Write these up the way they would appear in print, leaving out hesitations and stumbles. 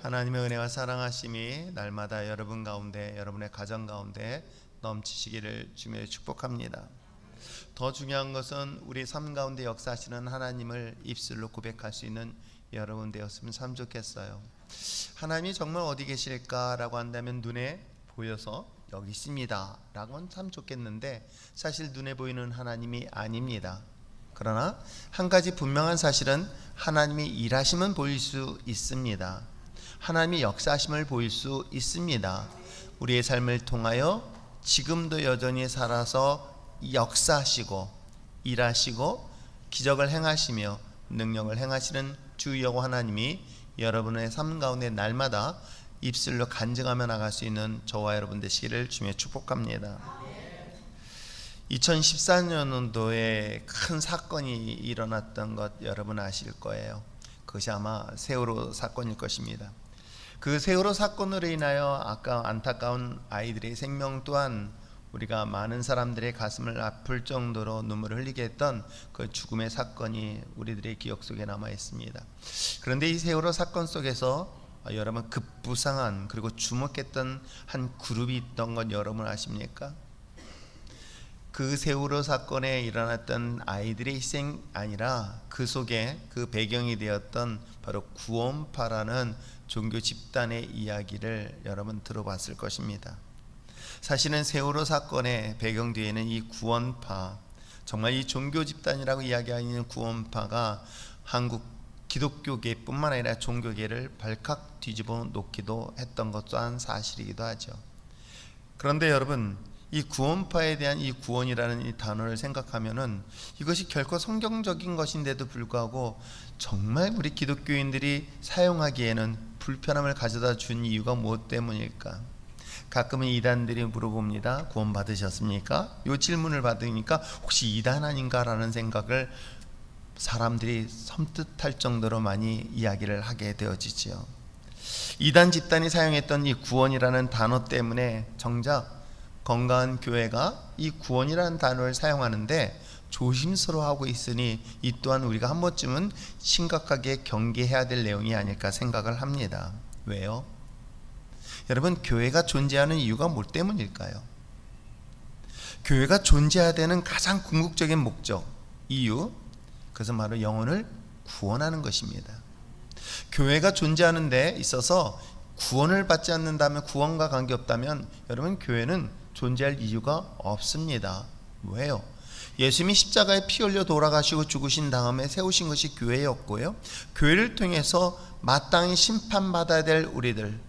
하나님의 은혜와 사랑하심이 날마다 여러분 가운데, 여러분의 가정 가운데 넘치시기를 주님의 축복합니다. 더 중요한 것은 우리 삶 가운데 역사하시는 하나님을 입술로 고백할 수 있는 여러분 되었으면 참 좋겠어요. 하나님이 정말 어디 계실까라고 한다면 눈에 보여서 여기 있습니다 라고는 참 좋겠는데, 사실 눈에 보이는 하나님이 아닙니다. 그러나 한 가지 분명한 사실은 하나님이 일하심은 보일 수 있습니다. 하나님이 역사하심을 보일 수 있습니다. 우리의 삶을 통하여 지금도 여전히 살아서 역사하시고 일하시고 기적을 행하시며 능력을 행하시는 주 여호와 하나님이 여러분의 삶 가운데 날마다 입술로 간증하며 나갈 수 있는 저와 여러분 되시기를 주님의 축복합니다. 2014년도에 큰 사건이 일어났던 것 여러분 아실 거예요. 그것이 아마 세월호 사건일 것입니다. 그 세월호 사건으로 인하여 아까 안타까운 아이들의 생명 또한 우리가 많은 사람들의 가슴을 아플 정도로 눈물을 흘리게 했던 그 죽음의 사건이 우리들의 기억 속에 남아 있습니다. 그런데 이 세월호 사건 속에서 여러분 급부상한 그리고 주목했던 한 그룹이 있던 것 여러분 아십니까? 그 세월호 사건에 일어났던 아이들의 희생이 아니라 그 속에 그 배경이 되었던 바로 구원파라는 종교 집단의 이야기를 여러분 들어봤을 것입니다. 사실은 세월호 사건의 배경 뒤에는 이 구원파, 정말 이 종교 집단이라고 이야기하는 구원파가 한국 기독교계뿐만 아니라 종교계를 발칵 뒤집어 놓기도 했던 것 또한 사실이기도 하죠. 그런데 여러분, 이 구원파에 대한 이 구원이라는 이 단어를 생각하면은 이것이 결코 성경적인 것인데도 불구하고 정말 우리 기독교인들이 사용하기에는 불편함을 가져다 준 이유가 무엇 때문일까? 가끔은 이단들이 물어봅니다. 구원 받으셨습니까? 이 질문을 받으니까 혹시 이단 아닌가라는 생각을 사람들이 섬뜩할 정도로 많이 이야기를 하게 되어지지요. 이단 집단이 사용했던 이 구원이라는 단어 때문에 정작 건강한 교회가 이 구원이라는 단어를 사용하는데 조심스러워하고 있으니 이 또한 우리가 한 번쯤은 심각하게 경계해야 될 내용이 아닐까 생각을 합니다. 왜요? 여러분, 교회가 존재하는 이유가 뭐 때문일까요? 교회가 존재해야 되는 가장 궁극적인 목적, 이유, 그것은 바로 영혼을 구원하는 것입니다. 교회가 존재하는 데 있어서 구원을 받지 않는다면, 구원과 관계없다면 여러분 교회는 존재할 이유가 없습니다. 왜요? 예수님이 십자가에 피 흘려 돌아가시고 죽으신 다음에 세우신 것이 교회였고요, 교회를 통해서 마땅히 심판받아야 될 우리들,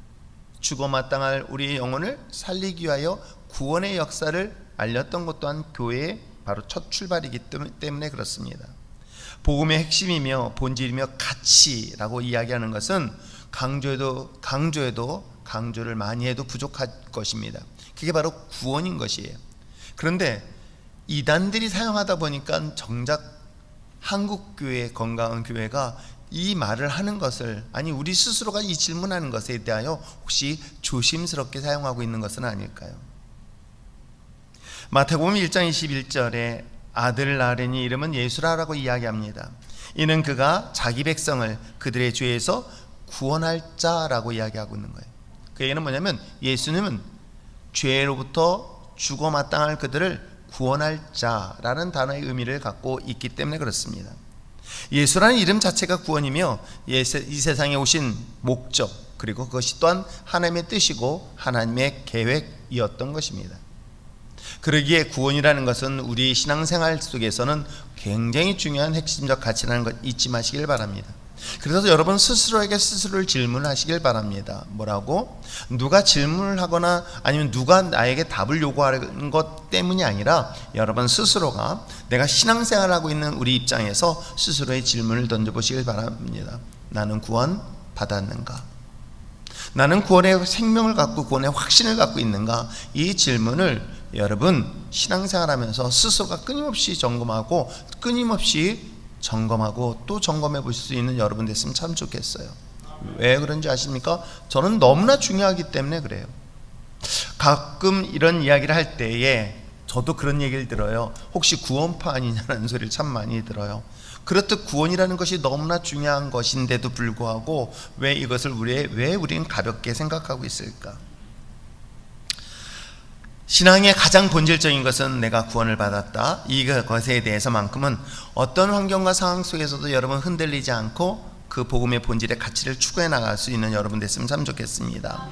죽어 마땅할 우리의 영혼을 살리기 위하여 구원의 역사를 알렸던 것 또한 교회의 바로 첫 출발이기 때문에 그렇습니다. 복음의 핵심이며 본질이며 가치라고 이야기하는 것은 강조를 많이 해도 부족할 것입니다. 그게 바로 구원인 것이에요. 그런데 이단들이 사용하다 보니까 정작 한국교회, 건강한 교회가 이 말을 하는 것을, 아니 우리 스스로가 이 질문하는 것에 대하여 혹시 조심스럽게 사용하고 있는 것은 아닐까요? 마태복음 1장 21절에 아들 낳으리니 이름은 예수라라고 이야기합니다. 이는 그가 자기 백성을 그들의 죄에서 구원할 자라고 이야기하고 있는 거예요. 그 얘기는 뭐냐면 예수님은 죄로부터 죽어 마땅할 그들을 구원할 자라는 단어의 의미를 갖고 있기 때문에 그렇습니다. 예수라는 이름 자체가 구원이며 이 세상에 오신 목적, 그리고 그것이 또한 하나님의 뜻이고 하나님의 계획이었던 것입니다. 그러기에 구원이라는 것은 우리 신앙생활 속에서는 굉장히 중요한 핵심적 가치라는 것 잊지 마시길 바랍니다. 그래서 여러분 스스로에게 스스로를 질문하시길 바랍니다. 뭐라고? 누가 질문을 하거나 아니면 누가 나에게 답을 요구하는 것 때문이 아니라 여러분 스스로가 내가 신앙생활을 하고 있는 우리 입장에서 스스로의 질문을 던져보시길 바랍니다. 나는 구원 받았는가? 나는 구원의 생명을 갖고 구원의 확신을 갖고 있는가? 이 질문을 여러분 신앙생활하면서 스스로가 끊임없이 점검하고 끊임없이 점검하고 또 점검해 보실 수 있는 여러분 됐으면 참 좋겠어요. 왜 그런지 아십니까? 저는 너무나 중요하기 때문에 그래요. 가끔 이런 이야기를 할 때에 저도 그런 얘기를 들어요. 혹시 구원파 아니냐는 소리를 참 많이 들어요. 그렇듯 구원이라는 것이 너무나 중요한 것인데도 불구하고 왜 이것을 왜 우리는 가볍게 생각하고 있을까? 신앙의 가장 본질적인 것은 내가 구원을 받았다, 이것에 대해서만큼은 어떤 환경과 상황 속에서도 여러분 흔들리지 않고 그 복음의 본질의 가치를 추구해 나갈 수 있는 여러분 됐으면 참 좋겠습니다.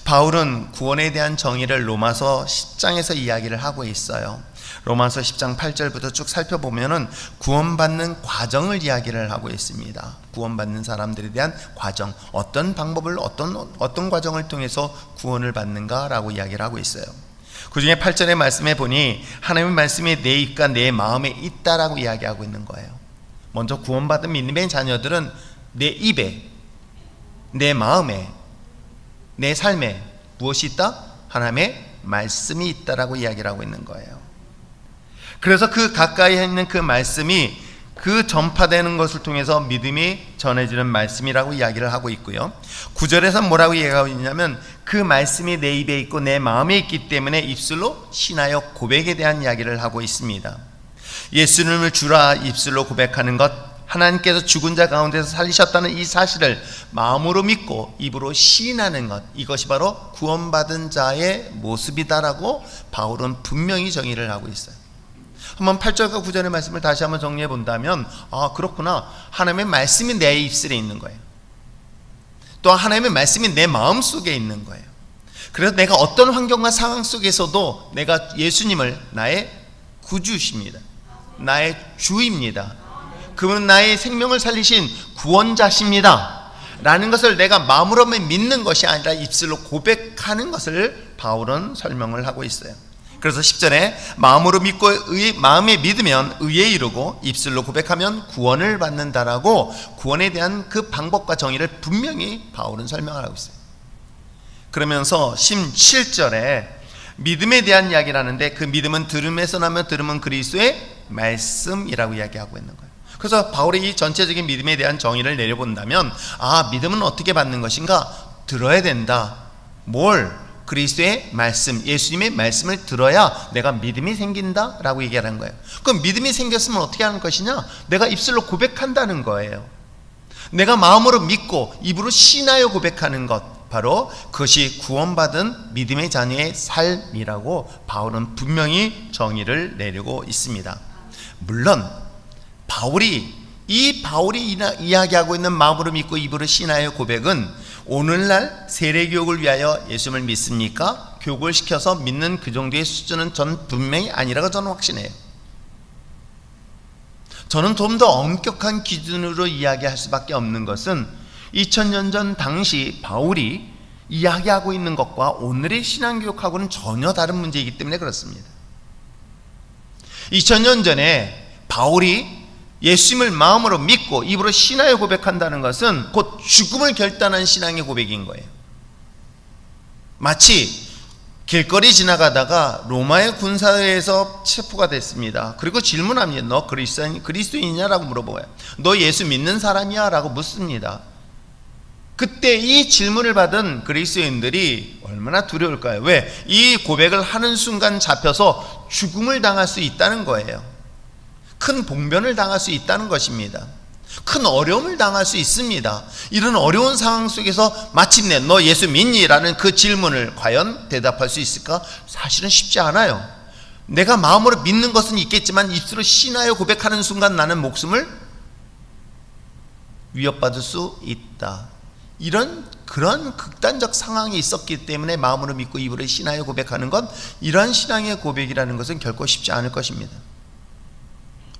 바울은 구원에 대한 정의를 로마서 10장에서 이야기를 하고 있어요. 로마서 10장 8절부터 쭉 살펴보면은 구원받는 과정을 이야기를 하고 있습니다. 구원받는 사람들에 대한 과정, 어떤 방법을 어떤 과정을 통해서 구원을 받는가라고 이야기를 하고 있어요. 그 중에 8절의 말씀에 보니 하나님의 말씀이 내 입과 내 마음에 있다라고 이야기하고 있는 거예요. 먼저 구원받은 믿음의 자녀들은 내 입에, 내 마음에, 내 삶에 무엇이 있다? 하나님의 말씀이 있다라고 이야기를 하고 있는 거예요. 그래서 그 가까이 있는 그 말씀이 그 전파되는 것을 통해서 믿음이 전해지는 말씀이라고 이야기를 하고 있고요. 9절에서 뭐라고 이야기하고 있냐면 그 말씀이 내 입에 있고 내 마음에 있기 때문에 입술로 신하여 고백에 대한 이야기를 하고 있습니다. 예수님을 주라 입술로 고백하는 것, 하나님께서 죽은 자 가운데서 살리셨다는 이 사실을 마음으로 믿고 입으로 시인하는 것, 이것이 바로 구원받은 자의 모습이다라고 바울은 분명히 정의를 하고 있어요. 한번 8절과 9절의 말씀을 다시 한번 정리해 본다면, 아, 그렇구나, 하나님의 말씀이 내 입술에 있는 거예요. 또 하나님의 말씀이 내 마음 속에 있는 거예요. 그래서 내가 어떤 환경과 상황 속에서도 내가 예수님을 나의 구주십니다, 나의 주입니다, 그분은 나의 생명을 살리신 구원자십니다 라는 것을 내가 마음으로 믿는 것이 아니라 입술로 고백하는 것을 바울은 설명을 하고 있어요. 그래서 10절에 마음으로 믿고 마음에 믿으면 의에 이르고 입술로 고백하면 구원을 받는다라고 구원에 대한 그 방법과 정의를 분명히 바울은 설명을 하고 있어요. 그러면서 17절에 믿음에 대한 이야기를 하는데 그 믿음은 들음에서 나며 들음은 그리스도의 말씀이라고 이야기하고 있는 거예요. 그래서 바울이 이 전체적인 믿음에 대한 정의를 내려본다면, 아, 믿음은 어떻게 받는 것인가? 들어야 된다. 뭘? 그리스도의 말씀, 예수님의 말씀을 들어야 내가 믿음이 생긴다 라고 얘기하는 거예요. 그럼 믿음이 생겼으면 어떻게 하는 것이냐? 내가 입술로 고백한다는 거예요. 내가 마음으로 믿고 입으로 신하여 고백하는 것, 바로 그것이 구원받은 믿음의 자녀의 삶이라고 바울은 분명히 정의를 내리고 있습니다. 물론 바울이 이야기하고 있는 마음으로 믿고 입으로 신하여 고백은 오늘날 세례교육을 위하여 예수님을 믿습니까? 교육을 시켜서 믿는 그 정도의 수준은 전 분명히 아니라고 저는 확신해요. 저는 좀 더 엄격한 기준으로 이야기할 수밖에 없는 것은 2000년 전 당시 바울이 이야기하고 있는 것과 오늘의 신앙교육하고는 전혀 다른 문제이기 때문에 그렇습니다. 2000년 전에 바울이 예수님을 마음으로 믿고 입으로 신하여 고백한다는 것은 곧 죽음을 결단한 신앙의 고백인 거예요. 마치 길거리 지나가다가 로마의 군사에서 체포가 됐습니다. 그리고 질문합니다. 너 그리스도인이냐라고 물어봐요. 너 예수 믿는 사람이야? 라고 묻습니다. 그때 이 질문을 받은 그리스도인들이 얼마나 두려울까요? 왜? 이 고백을 하는 순간 잡혀서 죽음을 당할 수 있다는 거예요. 큰 봉변을 당할 수 있다는 것입니다. 큰 어려움을 당할 수 있습니다. 이런 어려운 상황 속에서 마침내 너 예수 믿니? 라는 그 질문을 과연 대답할 수 있을까? 사실은 쉽지 않아요. 내가 마음으로 믿는 것은 있겠지만 입술로 신하여 고백하는 순간 나는 목숨을 위협받을 수 있다. 그런 극단적 상황이 있었기 때문에 마음으로 믿고 입으로 신하여 고백하는 것, 이러한 신앙의 고백이라는 것은 결코 쉽지 않을 것입니다.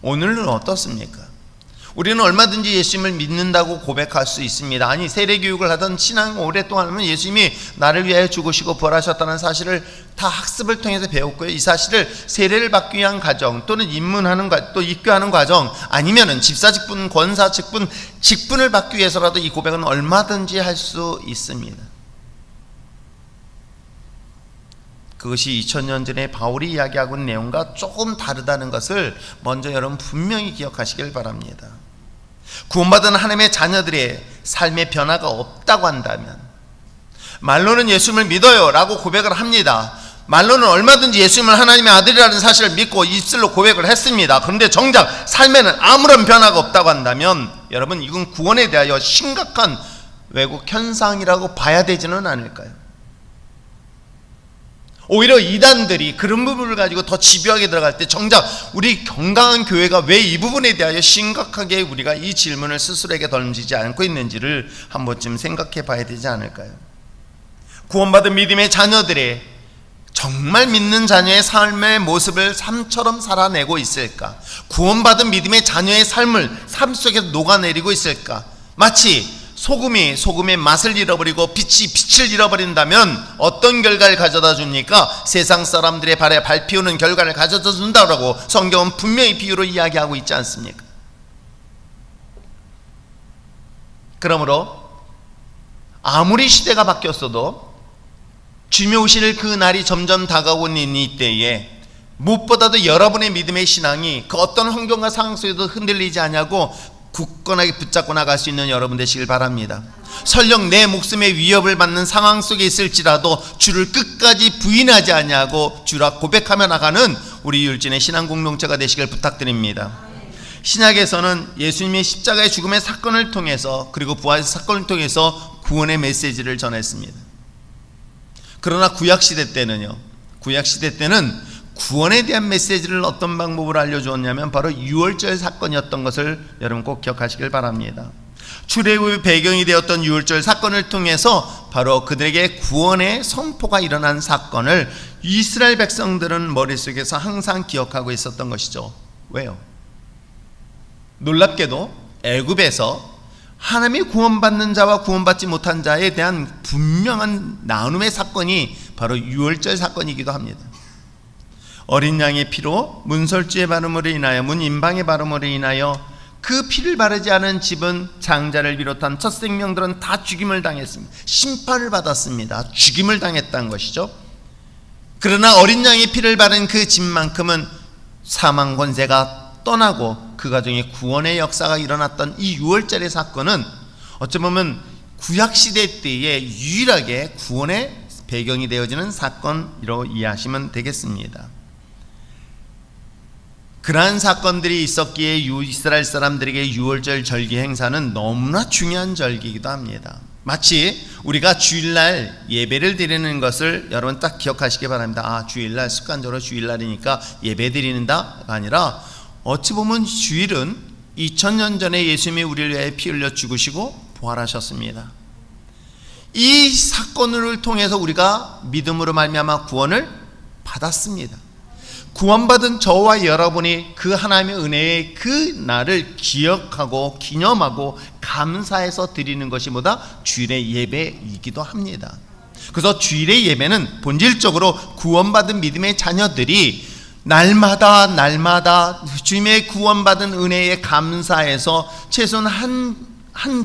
오늘은 어떻습니까? 우리는 얼마든지 예수님을 믿는다고 고백할 수 있습니다. 아니, 세례교육을 하던 신앙 오랫동안 하면 예수님이 나를 위하여 죽으시고 부활하셨다는 사실을 다 학습을 통해서 배웠고요. 이 사실을 세례를 받기 위한 과정 또는 입문하는 또 입교하는 과정, 아니면은 집사 직분, 권사 직분을 받기 위해서라도 이 고백은 얼마든지 할 수 있습니다. 그것이 2000년 전에 바울이 이야기하고 있는 내용과 조금 다르다는 것을 먼저 여러분 분명히 기억하시길 바랍니다. 구원받은 하나님의 자녀들의 삶의 변화가 없다고 한다면, 말로는 예수님을 믿어요 라고 고백을 합니다. 말로는 얼마든지 예수님을 하나님의 아들이라는 사실을 믿고 입술로 고백을 했습니다. 그런데 정작 삶에는 아무런 변화가 없다고 한다면 여러분, 이건 구원에 대하여 심각한 왜곡 현상이라고 봐야 되지는 않을까요? 오히려 이단들이 그런 부분을 가지고 더 집요하게 들어갈 때 정작 우리 건강한 교회가 왜 이 부분에 대하여 심각하게 우리가 이 질문을 스스로에게 던지지 않고 있는지를 한 번쯤 생각해 봐야 되지 않을까요? 구원받은 믿음의 자녀들의 정말 믿는 자녀의 삶의 모습을 삶처럼 살아내고 있을까? 구원받은 믿음의 자녀의 삶을 삶 속에서 녹아내리고 있을까? 마치 소금이 소금의 맛을 잃어버리고 빛이 빛을 잃어버린다면 어떤 결과를 가져다 줍니까? 세상 사람들의 발에 밟히우는 결과를 가져다 준다고 성경은 분명히 비유로 이야기하고 있지 않습니까? 그러므로 아무리 시대가 바뀌었어도 주님이 오실 그 날이 점점 다가오고 있는 이때에 무엇보다도 여러분의 믿음의 신앙이 그 어떤 환경과 상황 속에도 흔들리지 않냐고 굳건하게 붙잡고 나갈 수 있는 여러분 되시길 바랍니다. 설령 내 목숨의 위협을 받는 상황 속에 있을지라도 주를 끝까지 부인하지 않냐고 주라 고백하며 나가는 우리 율진의 신앙 공동체가 되시길 부탁드립니다. 신약에서는 예수님의 십자가의 죽음의 사건을 통해서 그리고 부활의 사건을 통해서 구원의 메시지를 전했습니다. 그러나 구약시대 때는요, 구약시대 때는 구원에 대한 메시지를 어떤 방법으로 알려주었냐면 바로 유월절 사건이었던 것을 여러분 꼭 기억하시길 바랍니다. 출애굽의 배경이 되었던 유월절 사건을 통해서 바로 그들에게 구원의 선포가 일어난 사건을 이스라엘 백성들은 머릿속에서 항상 기억하고 있었던 것이죠. 왜요? 놀랍게도 애굽에서 하나님이 구원받는 자와 구원받지 못한 자에 대한 분명한 나눔의 사건이 바로 유월절 사건이기도 합니다. 어린 양의 피로 문설주의 바름으로 인하여 문인방의 바름으로 인하여 그 피를 바르지 않은 집은 장자를 비롯한 첫 생명들은 다 죽임을 당했습니다. 심판을 받았습니다. 죽임을 당했다는 것이죠. 그러나 어린 양의 피를 바른 그 집만큼은 사망 권세가 떠나고 그 가정에 구원의 역사가 일어났던 이 유월절의 사건은 어쩌면 구약시대 때에 유일하게 구원의 배경이 되어지는 사건으로 이해하시면 되겠습니다. 그러한 사건들이 있었기에 이스라엘 사람들에게 유월절 절기 행사는 너무나 중요한 절기이기도 합니다. 마치 우리가 주일날 예배를 드리는 것을 여러분 딱 기억하시기 바랍니다. 아, 주일날 습관적으로 주일날이니까 예배 드리는다가 아니라 어찌 보면 주일은 2000년 전에 예수님이 우리를 위해 피 흘려 죽으시고 부활하셨습니다. 이 사건을 통해서 우리가 믿음으로 말미암아 구원을 받았습니다. 구원받은 저와 여러분이 그 하나님의 은혜의 그 날을 기억하고 기념하고 감사해서 드리는 것이 뭐다? 주일의 예배이기도 합니다. 그래서 주일의 예배는 본질적으로 구원받은 믿음의 자녀들이 날마다 주님의 구원받은 은혜에 감사해서 최소한 한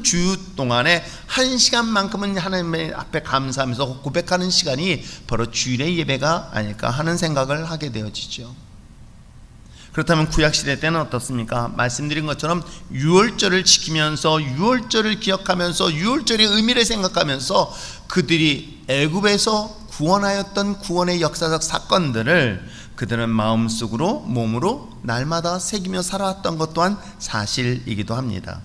주 동안에 1시간만큼은 하나님 앞에 감사하면서 고백하는 시간이 바로 주일의 예배가 아닐까 하는 생각을 하게 되어지죠. 그렇다면 구약시대 때는 어떻습니까? 말씀드린 것처럼 유월절을 지키면서 유월절을 기억하면서 유월절의 의미를 생각하면서 그들이 애굽에서 구원하였던 구원의 역사적 사건들을 그들은 마음속으로 몸으로 날마다 새기며 살아왔던 것 또한 사실이기도 합니다.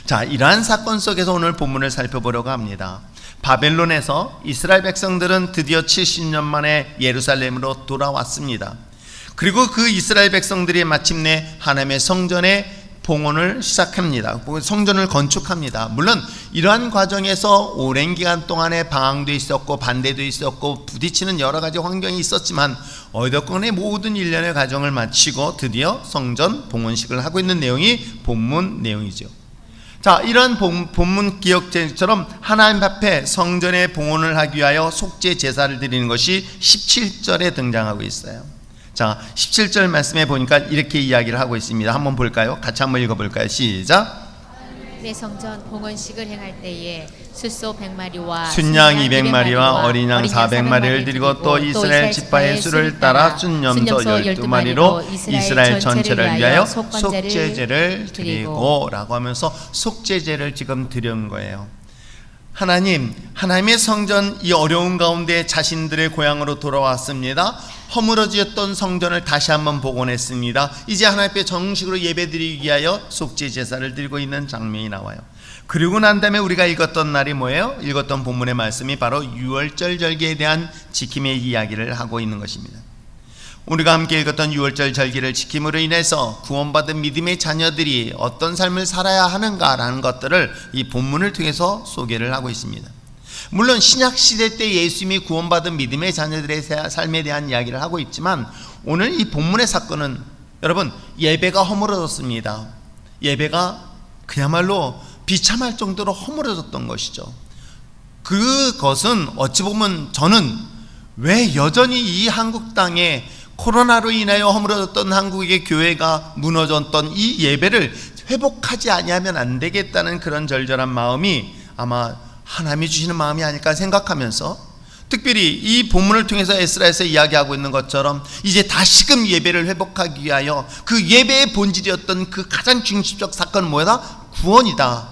자, 이러한 사건 속에서 오늘 본문을 살펴보려고 합니다. 바벨론에서 이스라엘 백성들은 드디어 70년 만에 예루살렘으로 돌아왔습니다. 그리고 그 이스라엘 백성들이 마침내 하나님의 성전의 봉헌을 시작합니다. 성전을 건축합니다. 물론 이러한 과정에서 오랜 기간 동안에 방황도 있었고 반대도 있었고 부딪히는 여러 가지 환경이 있었지만 어찌됐건에 모든 일련의 과정을 마치고 드디어 성전 봉헌식을 하고 있는 내용이 본문 내용이죠. 자, 이런 본문 기억처럼 하나님 앞에 성전의 봉헌을 하기 위하여 속죄 제사를 드리는 것이 17절에 등장하고 있어요. 자, 17절 말씀에 보니까 이렇게 이야기를 하고 있습니다. 한번 볼까요? 같이 한번 읽어볼까요? 시작. 내 성전 봉헌식을 행할 때에 숫소 100마리와 순양 200마리와 어린 양 400마리를 드리고 또 이스라엘 지파의 수를 따라 순염소 12마리로 이스라엘 전체를 위하여 속죄제를 드리고 라고 하면서 속죄제를 지금 드린 거예요. 하나님의 성전 이 어려운 가운데 자신들의 고향으로 돌아왔습니다. 허물어졌던 성전을 다시 한번 복원했습니다. 이제 하나님 앞에 정식으로 예배드리기 위하여 속죄 제사를 드리고 있는 장면이 나와요. 그리고 난 다음에 우리가 읽었던 날이 뭐예요? 읽었던 본문의 말씀이 바로 유월절 절기에 대한 지킴의 이야기를 하고 있는 것입니다. 우리가 함께 읽었던 유월절 절기를 지킴으로 인해서 구원받은 믿음의 자녀들이 어떤 삶을 살아야 하는가라는 것들을 이 본문을 통해서 소개를 하고 있습니다. 물론 신약시대 때 예수님이 구원받은 믿음의 자녀들의 삶에 대한 이야기를 하고 있지만 오늘 이 본문의 사건은 여러분 예배가 허물어졌습니다. 예배가 그야말로 비참할 정도로 허물어졌던 것이죠. 그것은 어찌 보면 저는 왜 여전히 이 한국 땅에 코로나로 인하여 허물어졌던 한국의 교회가 무너졌던 이 예배를 회복하지 아니하면 안 되겠다는 그런 절절한 마음이 아마 하나님이 주시는 마음이 아닐까 생각하면서 특별히 이 본문을 통해서 에스라에서 이야기하고 있는 것처럼 이제 다시금 예배를 회복하기 위하여 그 예배의 본질이었던 그 가장 중심적 사건은 뭐다? 구원이다.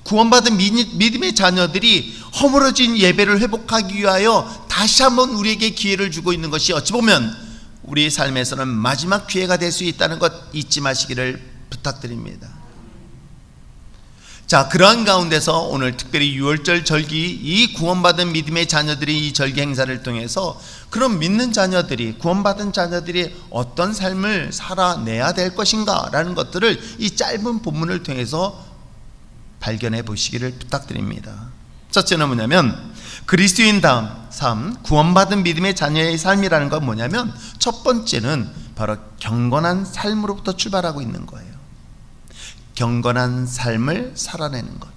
구원받은 믿음의 자녀들이 허물어진 예배를 회복하기 위하여 다시 한번 우리에게 기회를 주고 있는 것이 어찌 보면 우리 삶에서는 마지막 기회가 될 수 있다는 것 잊지 마시기를 부탁드립니다. 자, 그러한 가운데서 오늘 특별히 유월절 절기 이 구원받은 믿음의 자녀들이 이 절기 행사를 통해서 그런 믿는 자녀들이 구원받은 자녀들이 어떤 삶을 살아내야 될 것인가 라는 것들을 이 짧은 본문을 통해서 발견해 보시기를 부탁드립니다. 첫째는 뭐냐면 그리스도인다운 삶, 구원받은 믿음의 자녀의 삶이라는 건 뭐냐면 첫 번째는 바로 경건한 삶으로부터 출발하고 있는 거예요. 경건한 삶을 살아내는 것,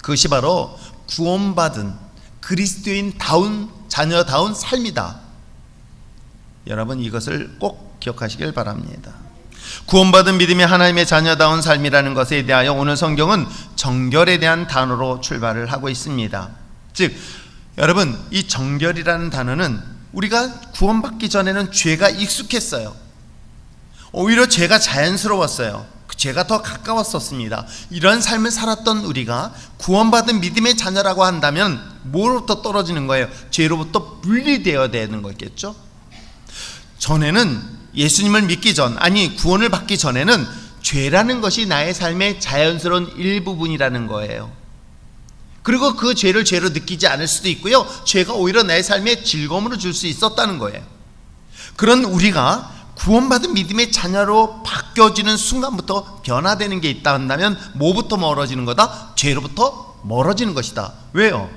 그것이 바로 구원받은 그리스도인다운 자녀다운 삶이다. 여러분 이것을 꼭 기억하시길 바랍니다. 구원받은 믿음의 하나님의 자녀다운 삶이라는 것에 대하여 오늘 성경은 정결에 대한 단어로 출발을 하고 있습니다. 즉 여러분 이 정결이라는 단어는 우리가 구원받기 전에는 죄가 익숙했어요. 오히려 죄가 자연스러웠어요. 죄가 더 가까웠었습니다. 이런 삶을 살았던 우리가 구원받은 믿음의 자녀라고 한다면 뭐로부터 떨어지는 거예요? 죄로부터 분리되어야 되는 거겠죠. 전에는 예수님을 믿기 전, 아니 구원을 받기 전에는 죄라는 것이 나의 삶의 자연스러운 일부분이라는 거예요. 그리고 그 죄를 죄로 느끼지 않을 수도 있고요, 죄가 오히려 나의 삶에 즐거움을 줄 수 있었다는 거예요. 그런 우리가 구원받은 믿음의 자녀로 바뀌어지는 순간부터 변화되는 게 있다 한다면 뭐부터 멀어지는 거다? 죄로부터 멀어지는 것이다. 왜요?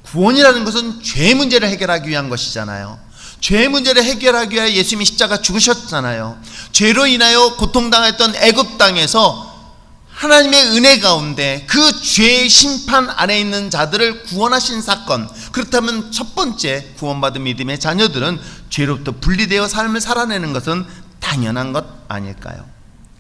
구원이라는 것은 죄 문제를 해결하기 위한 것이잖아요. 죄 문제를 해결하기 위해 예수님이 십자가 죽으셨잖아요. 죄로 인하여 고통당했던 애굽 땅에서 하나님의 은혜 가운데 그 죄의 심판 안에 있는 자들을 구원하신 사건, 그렇다면 첫 번째 구원받은 믿음의 자녀들은 죄로부터 분리되어 삶을 살아내는 것은 당연한 것 아닐까요?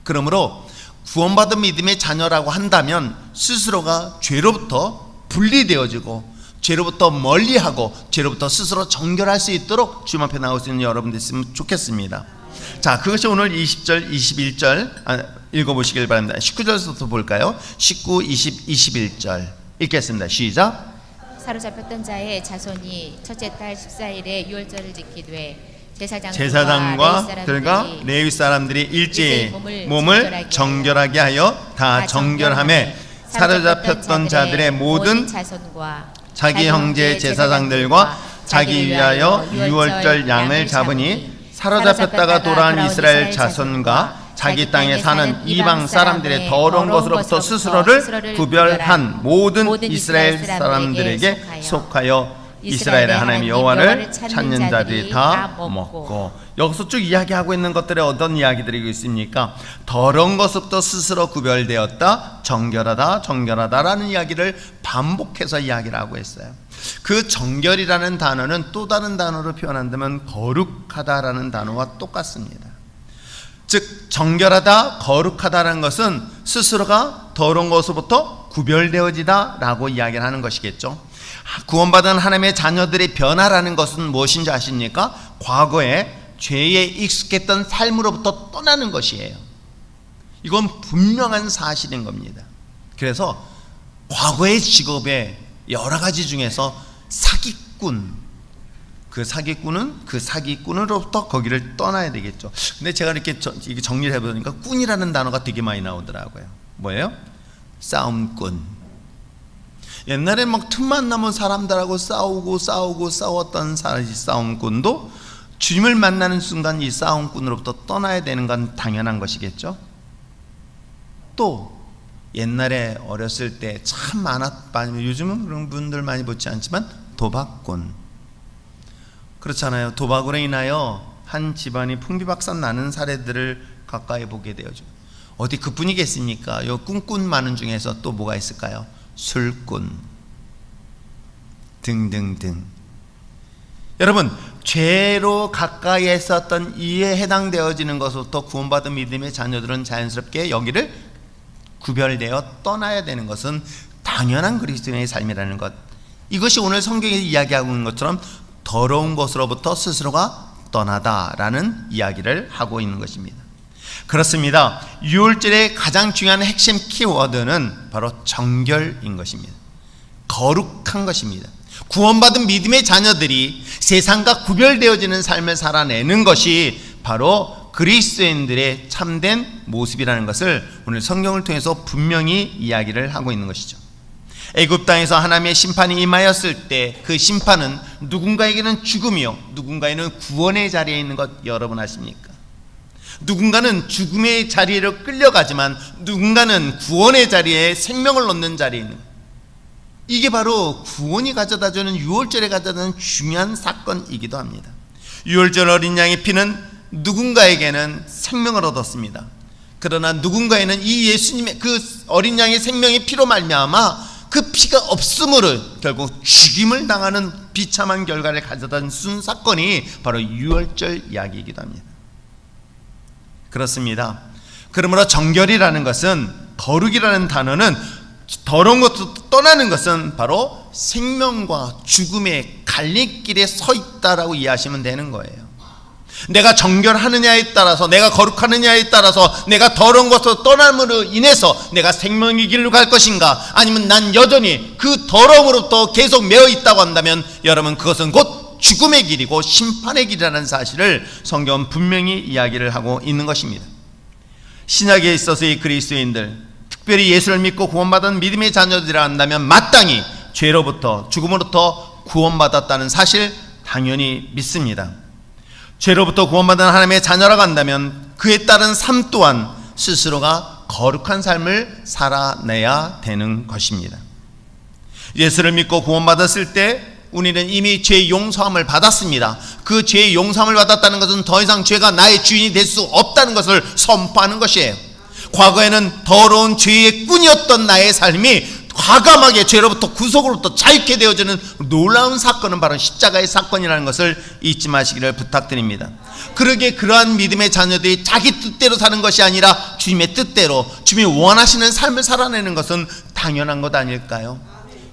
그러므로 구원받은 믿음의 자녀라고 한다면 스스로가 죄로부터 분리되어지고 죄로부터 멀리하고 죄로부터 스스로 정결할 수 있도록 주님 앞에 나올 수 있는 여러분 됐으면 좋겠습니다. 자, 그것이 오늘 20절, 21절 읽어보시길 바랍니다. 19절부터 볼까요? 19, 20, 21절 읽겠습니다. 시작. 사로잡혔던 자의 자손이 첫째 달 14일에 유월절을 지키되 제사장과 들과 레위 사람들이 일제히 몸을 정결하게 하여 다 정결함에 사로잡혔던 자들의 모든 자손과 자기 형제 제사장들과 자기 위하여 유월절 양을 잡으니 사로잡혔다가 돌아온 이스라엘 자손과 자기 땅에 사는 이방 사람들의 더러운 것으로부터 스스로를 구별한 모든 이스라엘 사람들에게 속하여 이스라엘의 하나님 여호와를 찾는 자들이 다 먹고. 여기서 쭉 이야기하고 있는 것들에 어떤 이야기들이 있습니까? 더러운 것부터 스스로 구별되었다, 정결하다, 정결하다라는 이야기를 반복해서 이야기를 하고 있어요. 그 정결이라는 단어는 또 다른 단어로 표현한다면 거룩하다라는 단어와 똑같습니다. 즉 정결하다, 거룩하다라는 것은 스스로가 더러운 것으로부터 구별되어지다 라고 이야기를 하는 것이겠죠. 구원받은 하나님의 자녀들의 변화라는 것은 무엇인지 아십니까? 과거에 죄에 익숙했던 삶으로부터 떠나는 것이에요. 이건 분명한 사실인 겁니다. 그래서 과거의 직업에 여러 가지 중에서 사기꾼, 그 사기꾼으로부터 거기를 떠나야 되겠죠. 근데 제가 이렇게 정리를 해보니까 꾼이라는 단어가 되게 많이 나오더라고요. 뭐예요? 싸움꾼. 옛날에 막 틈만 나면 사람들하고 싸웠던 싸움꾼도 주님을 만나는 순간 이 싸움꾼으로부터 떠나야 되는 건 당연한 것이겠죠. 또 옛날에 어렸을 때 참 많았다면, 요즘은 그런 분들 많이 보지 않지만 도박꾼. 그렇잖아요. 도박으로 인하여 한 집안이 풍비박산 나는 사례들을 가까이 보게 되어죠. 어디 그뿐이겠습니까? 요 꾼꾼 많은 중에서 또 뭐가 있을까요? 술꾼 등등등. 여러분, 죄로 가까이 했었던 이에 해당되어지는 것부터 구원받은 믿음의 자녀들은 자연스럽게 여기를 구별되어 떠나야 되는 것은 당연한 그리스도인의 삶이라는 것. 이것이 오늘 성경이 이야기하고 있는 것처럼 더러운 것으로부터 스스로가 떠나다라는 이야기를 하고 있는 것입니다. 그렇습니다. 유월절의 가장 중요한 핵심 키워드는 바로 정결인 것입니다. 거룩한 것입니다. 구원받은 믿음의 자녀들이 세상과 구별되어지는 삶을 살아내는 것이 바로 그리스도인들의 참된 모습이라는 것을 오늘 성경을 통해서 분명히 이야기를 하고 있는 것이죠. 애굽 땅에서 하나님의 심판이 임하였을 때 그 심판은 누군가에게는 죽음이요, 누군가에는 구원의 자리에 있는 것 여러분 아십니까? 누군가는 죽음의 자리로 끌려가지만 누군가는 구원의 자리에 생명을 얻는 자리에 있는 것. 이게 바로 구원이 가져다주는 유월절에 가져다주는 중요한 사건이기도 합니다. 유월절 어린 양의 피는 누군가에게는 생명을 얻었습니다. 그러나 누군가에는 이 예수님의 그 어린 양의 생명의 피로 말미암아 그 피가 없음으로 결국 죽임을 당하는 비참한 결과를 가져다 준 사건이 바로 유월절 이야기이기도 합니다. 그렇습니다. 그러므로 정결이라는 것은, 거룩이라는 단어는, 더러운 것도 떠나는 것은 바로 생명과 죽음의 갈림길에 서 있다라고 이해하시면 되는 거예요. 내가 정결하느냐에 따라서, 내가 거룩하느냐에 따라서, 내가 더러운 것으로 떠남으로 인해서 내가 생명의 길로 갈 것인가, 아니면 난 여전히 그 더러움으로부터 계속 매어 있다고 한다면 여러분, 그것은 곧 죽음의 길이고 심판의 길이라는 사실을 성경은 분명히 이야기를 하고 있는 것입니다. 신약에 있어서의 그리스도인들, 특별히 예수를 믿고 구원받은 믿음의 자녀들이라 한다면 마땅히 죄로부터, 죽음으로부터 구원받았다는 사실 당연히 믿습니다. 죄로부터 구원받은 하나님의 자녀라고 한다면 그에 따른 삶 또한 스스로가 거룩한 삶을 살아내야 되는 것입니다. 예수를 믿고 구원받았을 때 우리는 이미 죄의 용서함을 받았습니다. 그 죄의 용서함을 받았다는 것은 더 이상 죄가 나의 주인이 될 수 없다는 것을 선포하는 것이에요. 과거에는 더러운 죄의 꾼이었던 나의 삶이 과감하게 죄로부터 구속으로부터 자유케 되어지는 놀라운 사건은 바로 십자가의 사건이라는 것을 잊지 마시기를 부탁드립니다. 그러기에 그러한 믿음의 자녀들이 자기 뜻대로 사는 것이 아니라 주님의 뜻대로, 주님이 원하시는 삶을 살아내는 것은 당연한 것 아닐까요?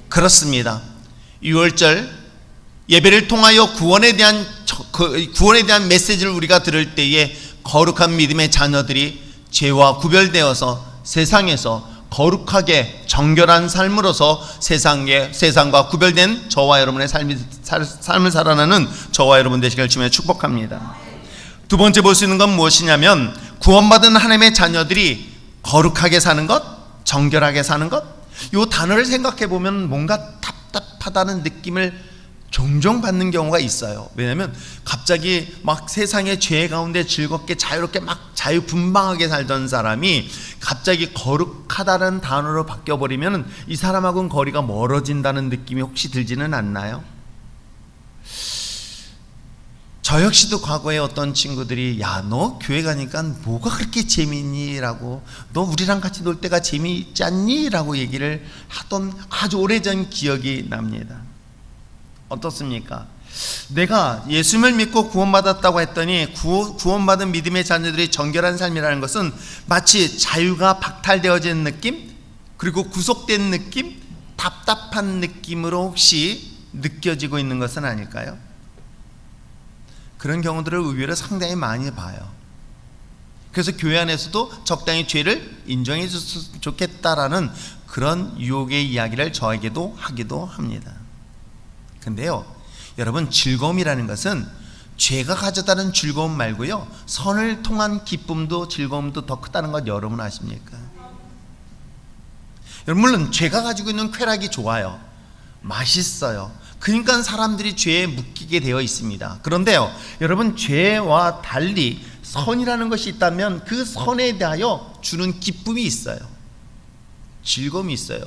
그렇습니다. 유월절 예배를 통하여 구원에 대한 메시지를 우리가 들을 때에 거룩한 믿음의 자녀들이 죄와 구별되어서 세상에서 거룩하게 정결한 삶으로서 세상과 구별된 저와 여러분의 삶을 살아나는 저와 여러분 되시길 주님의 축복합니다. 두 번째 볼 수 있는 건 무엇이냐면, 구원받은 하나님의 자녀들이 거룩하게 사는 것, 정결하게 사는 것, 이 단어를 생각해 보면 뭔가 답답하다는 느낌을 종종 받는 경우가 있어요. 왜냐하면 갑자기 막 세상의 죄 가운데 즐겁게 자유롭게 막 자유분방하게 살던 사람이 갑자기 거룩하다는 단어로 바뀌어버리면 이 사람하고는 거리가 멀어진다는 느낌이 혹시 들지는 않나요? 저 역시도 과거에 어떤 친구들이 야, 너 교회 가니까 뭐가 그렇게 재미있니? 라고, 너 우리랑 같이 놀 때가 재미있지 않니? 라고 얘기를 하던 아주 오래전 기억이 납니다. 어떻습니까? 내가 예수를 믿고 구원받았다고 했더니 구원받은 믿음의 자녀들이 정결한 삶이라는 것은 마치 자유가 박탈되어지는 느낌, 그리고 구속된 느낌, 답답한 느낌으로 혹시 느껴지고 있는 것은 아닐까요? 그런 경우들을 의외로 상당히 많이 봐요. 그래서 교회 안에서도 적당히 죄를 인정해 줬으면 좋겠다라는 그런 유혹의 이야기를 저에게도 하기도 합니다. 근데요, 여러분, 즐거움이라는 것은 죄가 가져다는 즐거움 말고요, 선을 통한 기쁨도 즐거움도 더 크다는 것 여러분 아십니까? 물론 죄가 가지고 있는 쾌락이 좋아요. 맛있어요. 그러니까 사람들이 죄에 묶이게 되어 있습니다. 그런데요, 여러분, 죄와 달리 선이라는 것이 있다면 그 선에 대하여 주는 기쁨이 있어요. 즐거움이 있어요.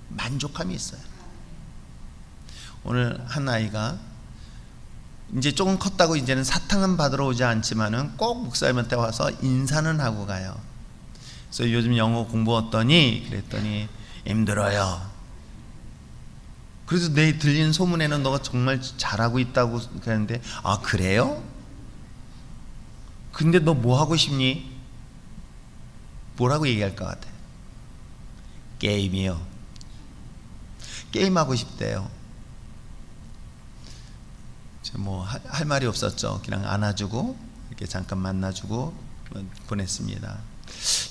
만족함이 있어요. 오늘 한 아이가 이제 조금 컸다고 이제는 사탕은 받으러 오지 않지만은 꼭 목사님한테 와서 인사는 하고 가요. 그래서 요즘 영어 공부 어떠니? 그랬더니 힘들어요. 그래서 내 들린 소문에는 너가 정말 잘하고 있다고 그랬는데, 아 그래요? 근데 너 뭐 하고 싶니? 뭐라고 얘기할 것 같아? 게임이요. 게임하고 싶대요. 뭐 할 말이 없었죠. 그냥 안아주고 이렇게 잠깐 만나주고 보냈습니다.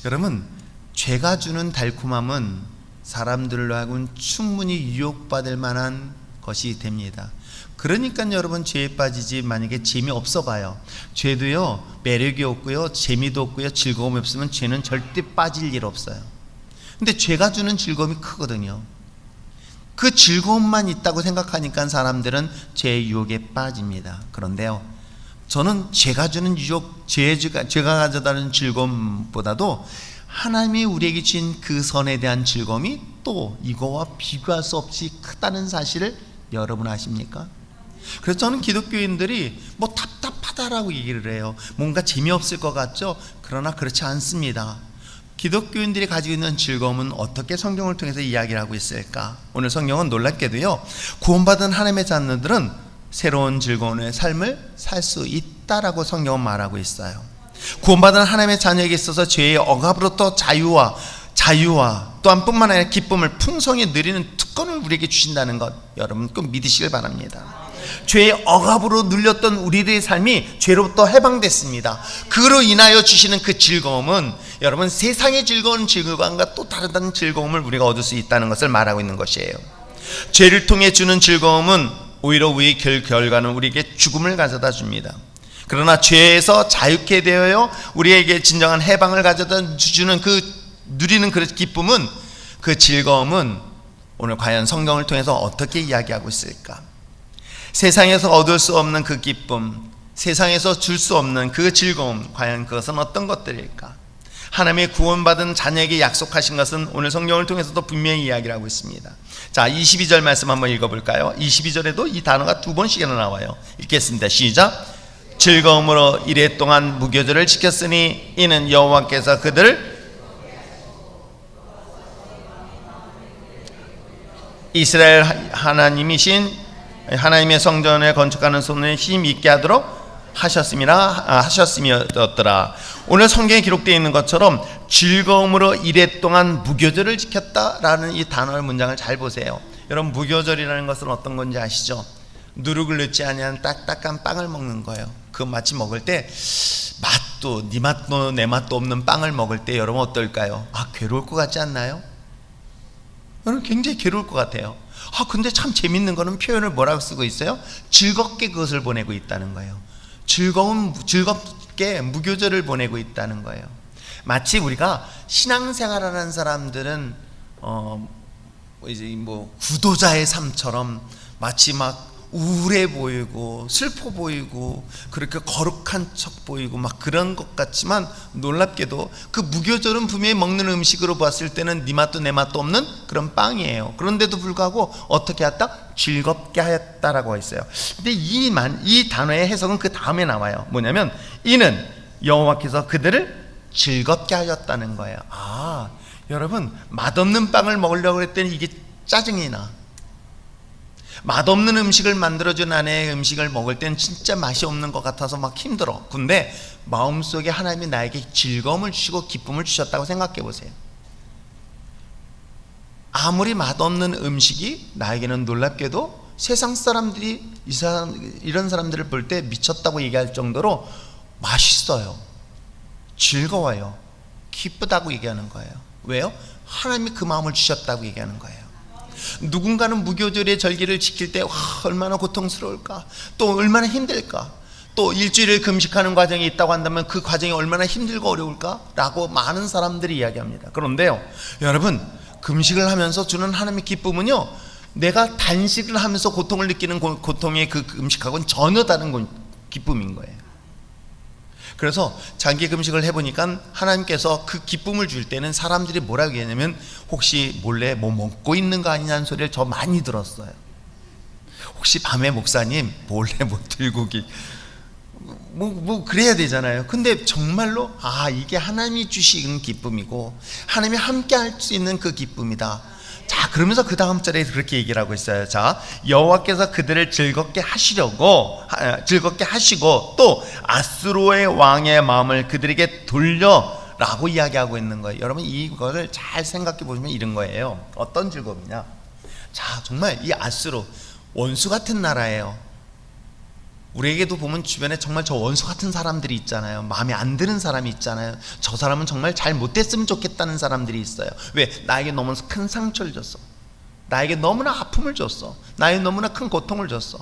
여러분, 죄가 주는 달콤함은 사람들로 하여금 충분히 유혹받을 만한 것이 됩니다. 그러니까 여러분, 죄에 빠지지 만약에 재미없어 봐요. 죄도요, 매력이 없고요, 재미도 없고요, 즐거움이 없으면 죄는 절대 빠질 일 없어요. 근데 죄가 주는 즐거움이 크거든요. 그 즐거움만 있다고 생각하니까 사람들은 죄의 유혹에 빠집니다. 그런데요, 저는 죄가 주는 유혹, 죄가 가져다는 즐거움보다도 하나님이 우리에게 주신 그 선에 대한 즐거움이 또 이거와 비교할 수 없이 크다는 사실을 여러분 아십니까? 그래서 저는 기독교인들이 뭐 답답하다라고 얘기를 해요. 뭔가 재미없을 것 같죠? 그러나 그렇지 않습니다. 기독교인들이 가지고 있는 즐거움은 어떻게 성경을 통해서 이야기를 하고 있을까? 오늘 성경은 놀랍게도요, 구원받은 하나님의 자녀들은 새로운 즐거움의 삶을 살 수 있다라고 성경은 말하고 있어요. 구원받은 하나님의 자녀에게 있어서 죄의 억압으로부터 자유와 또한 뿐만 아니라 기쁨을 풍성히 누리는 특권을 우리에게 주신다는 것, 여러분 꼭 믿으시길 바랍니다. 죄의 억압으로 눌렸던 우리들의 삶이 죄로부터 해방됐습니다. 그로 인하여 주시는 그 즐거움은 여러분, 세상의 즐거운 즐거움과 또 다른 즐거움을 우리가 얻을 수 있다는 것을 말하고 있는 것이에요. 죄를 통해 주는 즐거움은 오히려 우리의 결과는 우리에게 죽음을 가져다 줍니다. 그러나 죄에서 자유케 되어요 우리에게 진정한 해방을 가져다 주는 누리는 그 기쁨은, 그 즐거움은 오늘 과연 성경을 통해서 어떻게 이야기하고 있을까? 세상에서 얻을 수 없는 그 기쁨, 세상에서 줄 수 없는 그 즐거움, 과연 그것은 어떤 것들일까? 하나님의 구원받은 자녀에게 약속하신 것은 오늘 성경을 통해서도 분명히 이야기를 하고 있습니다. 자, 22절 말씀 한번 읽어볼까요? 22절에도 이 단어가 2번씩이나 나와요. 읽겠습니다. 시작. 즐거움으로 이랫동안 무교절을 지켰으니 이는 여호와께서 그들을 이스라엘 하나님이신 하나님의 성전을 건축하는 손을 힘 있게 하도록 하셨음이었더라. 오늘 성경에 기록되어 있는 것처럼 즐거움으로 이랫동안 무교절을 지켰다라는 이 단어의 문장을 잘 보세요. 여러분, 무교절이라는 것은 어떤 건지 아시죠? 누룩을 넣지 아니한 딱딱한 빵을 먹는 거예요. 그 마치 먹을 때 맛도 네 맛도 내 맛도 없는 빵을 먹을 때 여러분 어떨까요? 아, 괴로울 것 같지 않나요? 여러분, 굉장히 괴로울 것 같아요. 근데 참 재밌는 거는 표현을 뭐라고 쓰고 있어요? 즐겁게 그것을 보내고 있다는 거예요. 즐겁게 무교절을 보내고 있다는 거예요. 마치 우리가 신앙생활하는 사람들은 이제 뭐 구도자의 삶처럼 마치 막 우울해 보이고 슬퍼 보이고 그렇게 거룩한 척 보이고 막 그런 것 같지만, 놀랍게도 그 무교절은 분명히 먹는 음식으로 봤을 때는 네 맛도 내 맛도 없는 그런 빵이에요. 그런데도 불구하고 어떻게 했다? 즐겁게 하였다라고 했어요. 근데 이 단어의 해석은 그 다음에 나와요. 뭐냐면 이는 여호와께서 그들을 즐겁게 하였다는 거예요. 아, 여러분, 맛없는 빵을 먹으려고 했더니 이게 짜증이 나. 맛없는 음식을 만들어준 아내의 음식을 먹을 땐 진짜 맛이 없는 것 같아서 막 힘들어. 근데 마음속에 하나님이 나에게 즐거움을 주시고 기쁨을 주셨다고 생각해 보세요. 아무리 맛없는 음식이 나에게는 놀랍게도 세상 사람들이 이런 사람들을 볼 때 미쳤다고 얘기할 정도로 맛있어요. 즐거워요. 기쁘다고 얘기하는 거예요. 왜요? 하나님이 그 마음을 주셨다고 얘기하는 거예요. 누군가는 무교절의 절기를 지킬 때 얼마나 고통스러울까, 또 얼마나 힘들까, 또 일주일을 금식하는 과정이 있다고 한다면 그 과정이 얼마나 힘들고 어려울까 라고 많은 사람들이 이야기합니다. 그런데요, 여러분, 금식을 하면서 주는 하나님의 기쁨은요, 내가 단식을 하면서 고통을 느끼는 고통의 그 금식하고는 전혀 다른 기쁨인 거예요. 그래서 장기 금식을 해보니까 하나님께서 그 기쁨을 줄 때는 사람들이 뭐라고 얘기하냐면, 혹시 몰래 뭐 먹고 있는 거 아니냐는 소리를 저 많이 들었어요. 혹시 밤에 목사님 몰래 뭐 들고 뭐 그래야 되잖아요. 근데 정말로 이게 하나님이 주신 기쁨이고 하나님이 함께 할 수 있는 그 기쁨이다. 자, 그러면서 그 다음 절에 그렇게 얘기를 하고 있어요. 자, 여호와께서 그들을 즐겁게 하시고 또 아수르의 왕의 마음을 그들에게 돌려라고 이야기하고 있는 거예요. 여러분, 이거를 잘 생각해 보시면 이런 거예요. 어떤 즐거움이냐? 자, 정말 이 아수르, 원수 같은 나라예요. 우리에게도 보면 주변에 정말 저 원수 같은 사람들이 있잖아요. 마음에 안 드는 사람이 있잖아요. 저 사람은 정말 잘 못됐으면 좋겠다는 사람들이 있어요. 왜? 나에게 너무 큰 상처를 줬어. 나에게 너무나 아픔을 줬어. 나에게 너무나 큰 고통을 줬어.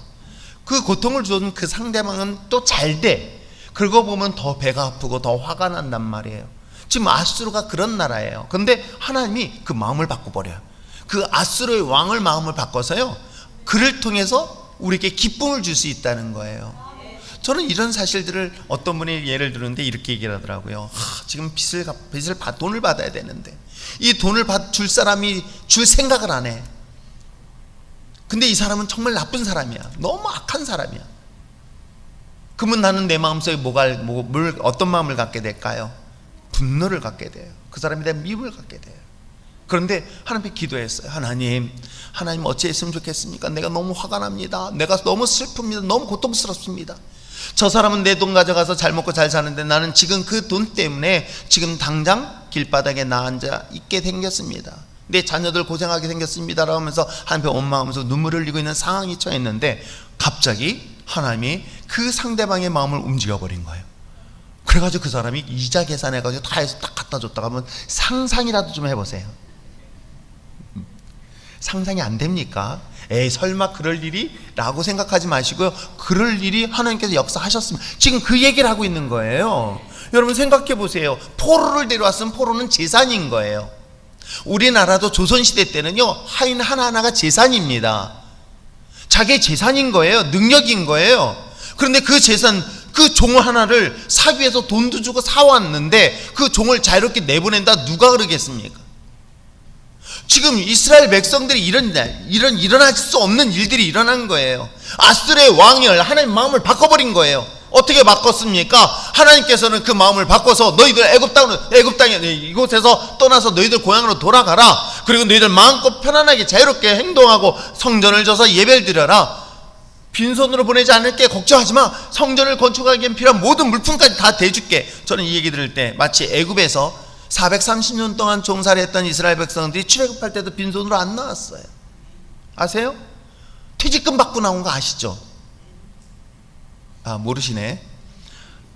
그 고통을 준 그 상대방은 또 잘 돼. 그러고 보면 더 배가 아프고 더 화가 난단 말이에요. 지금 아수르가 그런 나라예요. 근데 하나님이 그 마음을 바꿔버려요. 그 아수르의 왕을 마음을 바꿔서요, 그를 통해서 우리에게 기쁨을 줄 수 있다는 거예요. 저는 이런 사실들을 어떤 분이 예를 들었는데 이렇게 얘기를 하더라고요. 지금 돈을 받아야 되는데 이 돈을 줄 사람이 줄 생각을 안 해. 근데 이 사람은 정말 나쁜 사람이야. 너무 악한 사람이야. 그러면 나는 내 마음속에 어떤 마음을 갖게 될까요? 분노를 갖게 돼요. 그 사람에 대한 미움을 갖게 돼요. 그런데 하나님께 기도했어요. 하나님 어찌 했으면 좋겠습니까? 내가 너무 화가 납니다. 내가 너무 슬픕니다. 너무 고통스럽습니다. 저 사람은 내 돈 가져가서 잘 먹고 잘 사는데 나는 지금 그 돈 때문에 지금 당장 길바닥에 앉아 있게 생겼습니다. 내 자녀들 고생하게 생겼습니다 라고 하면서 한편 원망하면서 눈물을 흘리고 있는 상황이 처했는데, 갑자기 하나님이 그 상대방의 마음을 움직여버린 거예요. 그래가지고 그 사람이 이자 계산해가지고 다 해서 딱 갖다 줬다가 한번 상상이라도 좀 해보세요. 상상이 안 됩니까? 설마 그럴 일이? 라고 생각하지 마시고요, 그럴 일이 하나님께서 역사하셨으면, 지금 그 얘기를 하고 있는 거예요. 여러분 생각해 보세요. 포로를 데려왔으면 포로는 재산인 거예요. 우리나라도 조선시대 때는요, 하인 하나하나가 재산입니다. 자기의 재산인 거예요. 능력인 거예요. 그런데 그 재산, 그 종 하나를 사기 위해서 돈도 주고 사왔는데 그 종을 자유롭게 내보낸다, 누가 그러겠습니까? 지금 이스라엘 백성들이 일어날 수 없는 일들이 일어난 거예요. 아수르의 왕이 하나님 마음을 바꿔버린 거예요. 어떻게 바꿨습니까? 하나님께서는 그 마음을 바꿔서 너희들 애굽 땅에 이곳에서 떠나서 너희들 고향으로 돌아가라. 그리고 너희들 마음껏 편안하게 자유롭게 행동하고 성전을 져서 예배를 드려라. 빈손으로 보내지 않을게, 걱정하지 마. 성전을 건축하기 위해 필요한 모든 물품까지 다 대줄게. 저는 이 얘기 들을 때 마치 애굽에서 430년 동안 종살이 했던 이스라엘 백성들이 출애굽할 때도 빈손으로 안 나왔어요. 아세요? 퇴직금 받고 나온 거 아시죠? 모르시네.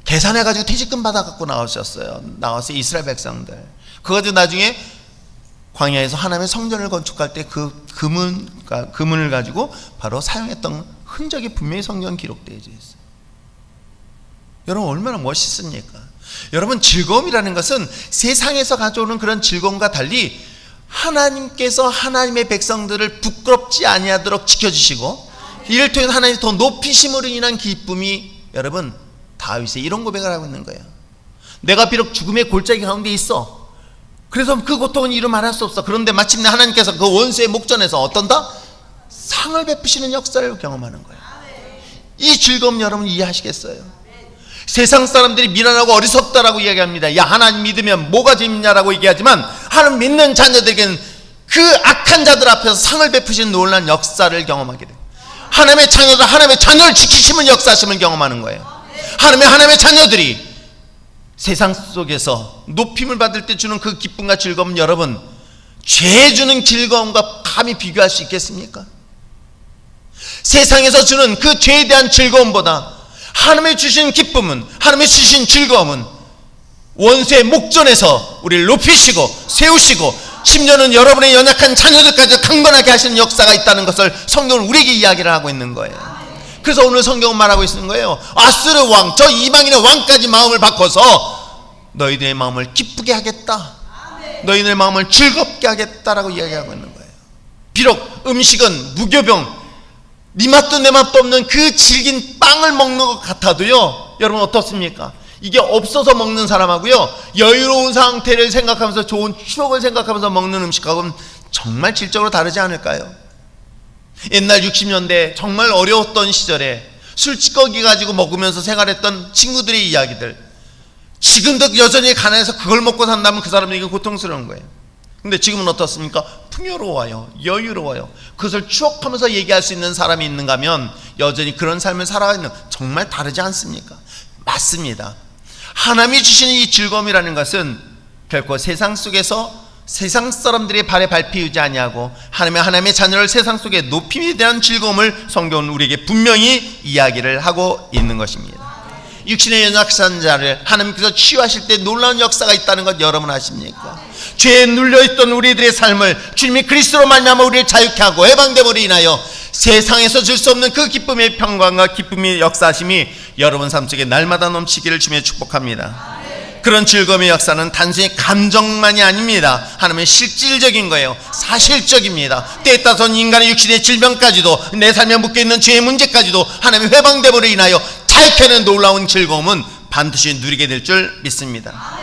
계산해가지고 퇴직금 받아갖고 나왔어요. 이스라엘 백성들. 그거 가지고 나중에 광야에서 하나님의 성전을 건축할 때 그 금은을 가지고 바로 사용했던 흔적이 분명히 성경 기록되어 있어요. 여러분 얼마나 멋있습니까? 여러분, 즐거움이라는 것은 세상에서 가져오는 그런 즐거움과 달리 하나님께서 하나님의 백성들을 부끄럽지 아니하도록 지켜주시고 이를 통해 하나님이 더 높이심으로 인한 기쁨이, 여러분, 다윗이 이런 고백을 하고 있는 거예요. 내가 비록 죽음의 골짜기 가운데 있어. 그래서 그 고통은 이루 말할 수 없어. 그런데 마침내 하나님께서 그 원수의 목전에서 어떤다? 상을 베푸시는 역사를 경험하는 거예요. 이 즐거움 여러분 이해하시겠어요? 세상 사람들이 미련하고 어리석다라고 이야기합니다. 야, 하나님 믿으면 뭐가 재밌냐라고 얘기하지만 하나님 믿는 자녀들에게는 그 악한 자들 앞에서 상을 베푸시는 놀라운 역사를 경험하게 돼요. 하나님의 자녀들, 하나님의 자녀를 지키시는 역사심을 경험하는 거예요. 하나님의 자녀들이 세상 속에서 높임을 받을 때 주는 그 기쁨과 즐거움, 여러분, 죄 주는 즐거움과 감히 비교할 수 있겠습니까? 세상에서 주는 그 죄에 대한 즐거움보다 하나님의 주신 기쁨은, 하나님의 주신 즐거움은 원수의 목전에서 우리를 높이시고 세우시고 심지어는 여러분의 연약한 자녀들까지 강건하게 하시는 역사가 있다는 것을 성경은 우리에게 이야기를 하고 있는 거예요. 그래서 오늘 성경은 말하고 있는 거예요. 아수르 왕, 저 이방인의 왕까지 마음을 바꿔서 너희들의 마음을 기쁘게 하겠다, 너희들의 마음을 즐겁게 하겠다라고 이야기하고 있는 거예요. 비록 음식은 무교병, 네 맛도 내 맛도 없는 그 질긴 빵을 먹는 것 같아도요, 여러분 어떻습니까? 이게 없어서 먹는 사람하고요, 여유로운 상태를 생각하면서 좋은 추억을 생각하면서 먹는 음식하고는 정말 질적으로 다르지 않을까요? 옛날 60년대 정말 어려웠던 시절에 술찌꺼기 가지고 먹으면서 생활했던 친구들의 이야기들, 지금도 여전히 가난해서 그걸 먹고 산다면 그 사람들에게 고통스러운 거예요. 근데 지금은 어떻습니까? 풍요로워요, 여유로워요. 그것을 추억하면서 얘기할 수 있는 사람이 있는가 하면 여전히 그런 삶을 살아가는, 정말 다르지 않습니까? 맞습니다. 하나님이 주시는 이 즐거움이라는 것은 결코 세상 속에서 세상 사람들의 발에 밟히지 아니하고 하나님의 자녀를 세상 속에 높임에 대한 즐거움을 성경은 우리에게 분명히 이야기를 하고 있는 것입니다. 육신의 연약한 자를 하나님께서 치유하실 때 놀라운 역사가 있다는 것 여러분 아십니까? 죄에 눌려있던 우리들의 삶을 주님이 그리스도로 말미암아 우리를 자유케 하고 해방됨으로 인하여 세상에서 줄 수 없는 그 기쁨의 평강과 기쁨의 역사심이 여러분 삶 속에 날마다 넘치기를 주며 축복합니다. 그런 즐거움의 역사는 단순히 감정만이 아닙니다. 하나님의 실질적인 거예요. 사실적입니다. 때에 따라서는 인간의 육신의 질병까지도, 내 삶에 묶여있는 죄의 문제까지도 하나님의 회방됨으로 인하여 자유케 하는 놀라운 즐거움은 반드시 누리게 될 줄 믿습니다.